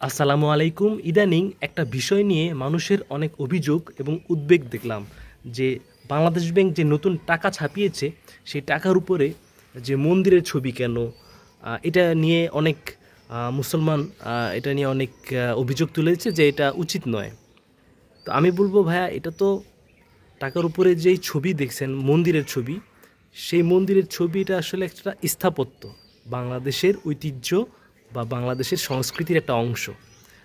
আসসালামু আলাইকুম। ইদানিং একটা বিষয় নিয়ে মানুষের অনেক অভিযোগ এবং উদ্বেগ দেখলাম যে বাংলাদেশ ব্যাংক যে নতুন টাকা ছাপিয়েছে সেই টাকার উপরে যে মন্দিরের ছবি কেন, এটা নিয়ে অনেক মুসলমান এটা নিয়ে অনেক অভিযোগ তুলেছে যে এটা উচিত নয়। তো আমি বলবো ভাইয়া, এটা তো টাকার উপরে যেই ছবি দেখছেন মন্দিরের ছবি, সেই মন্দিরের ছবিটা আসলে একটা স্থাপত্য, বাংলাদেশের ঐতিহ্য বা বাংলাদেশের সংস্কৃতির একটা অংশ।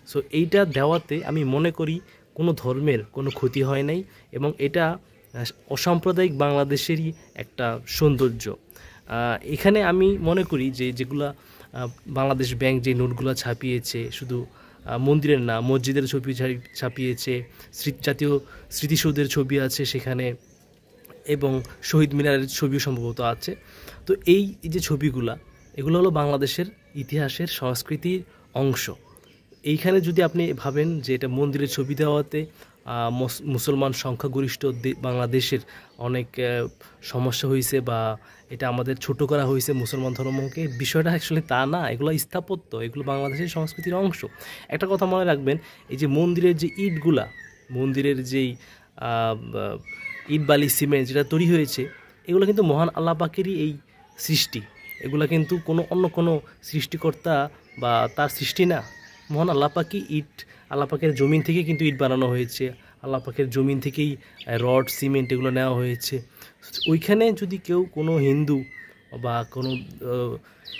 সো এইটা দেওয়াতে আমি মনে করি কোনো ধর্মের কোনো ক্ষতি হয় নাই, এবং এটা অসাম্প্রদায়িক বাংলাদেশেরই একটা সৌন্দর্য। এখানে আমি মনে করি যে যেগুলা বাংলাদেশ ব্যাংক যে নোটগুলো ছাপিয়েছে, শুধু মন্দিরের না, মসজিদের ছবি ছাপিয়েছে, জাতীয় স্মৃতিসৌধের ছবি আছে সেখানে, এবং শহীদ মিনারের ছবিও সম্ভবত আছে। তো এই যে ছবিগুলা, এগুলো হলো বাংলাদেশের ইতিহাসের সংস্কৃতির অংশ। এইখানে যদি আপনি ভাবেন যে এটা মন্দিরের ছবি দেওয়াতে মুসলমান সংখ্যাগরিষ্ঠ বাংলাদেশের অনেক সমস্যা হয়েছে, বা এটা আমাদের ছোট করা হয়েছে মুসলমান ধর্মকে, বিষয়টা অ্যাকচুয়ালি তা না। এগুলো স্থাপত্য, এগুলো বাংলাদেশের সংস্কৃতির অংশ। একটা কথা মনে রাখবেন, এই যে মন্দিরের যে ইটগুলা, মন্দিরের যেই ইট বালি সিমেন্ট যেটা তৈরি হয়েছে, এগুলো কিন্তু মহান আল্লাহ পাকেরই এই সৃষ্টি। এগুলো কিন্তু অন্য কোনো সৃষ্টিকর্তা বা তার সৃষ্টি না। মহান আল্লাহ পাকই ইট, আল্লাহ পাকের জমিন থেকে কিন্তু ইট বানানো হয়েছে, আল্লাহ পাকের জমিন থেকেই রড সিমেন্ট এগুলো নেওয়া হয়েছে। ওইখানে যদি কেউ কোনো হিন্দু বা কোনো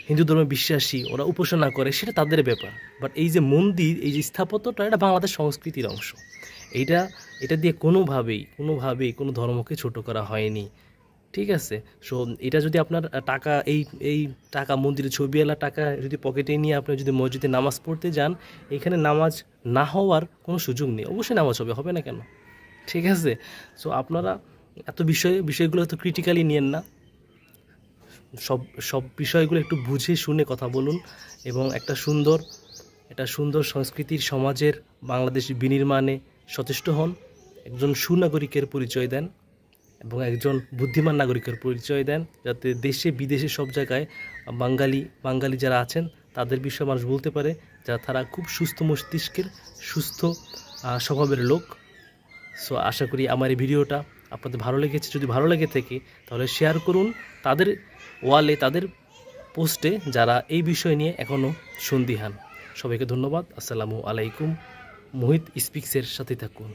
হিন্দু ধর্মে বিশ্বাসী ওরা উপাসনা করে, সেটা তাদের ব্যাপার। বাট এই যে মন্দির, এই যে স্থাপত্যটা, এটা বাংলাদেশ সংস্কৃতির অংশ। এটা দিয়ে কোনোভাবেই কোনো ধর্মকে ছোট করা হয়নি, ঠিক আছে? সো এটা যদি আপনার টাকা, এই টাকা, মন্দিরের ছবিওয়ালা টাকা যদি পকেটে নিয়ে আপনি যদি মসজিদে নামাজ পড়তে যান, এখানে নামাজ না হওয়ার কোনো সুযোগ নেই। অবশ্যই নামাজ হবে না কেন? ঠিক আছে? সো আপনারা এত বিষয়গুলো এত ক্রিটিক্যালি নিয়েন না। সব বিষয়গুলো একটু বুঝে শুনে কথা বলুন, এবং একটা সুন্দর সংস্কৃতির সমাজের বাংলাদেশ বিনির্মাণে সচেষ্ট হন। একজন সুনাগরিকের পরিচয় দেন এবং একজন বুদ্ধিমান নাগরিকের পরিচয় দেন, যাতে দেশে বিদেশে সব জায়গায় বাঙালি যারা আছেন তাদের বিষয়ে মানুষ বলতে পারে তারা খুব সুস্থ মস্তিষ্কের, সুস্থ স্বভাবের লোক। সো আশা করি আমার এই ভিডিওটা আপনাদের ভালো লেগেছে। যদি ভালো লেগে থাকে তাহলে শেয়ার করুন তাদের ওয়ালে, তাদের পোস্টে, যারা এই বিষয় নিয়ে এখনও সন্দিহান। সবাইকে ধন্যবাদ। আসসালামু আলাইকুম। মোহিত স্পিক্সের সাথে থাকুন।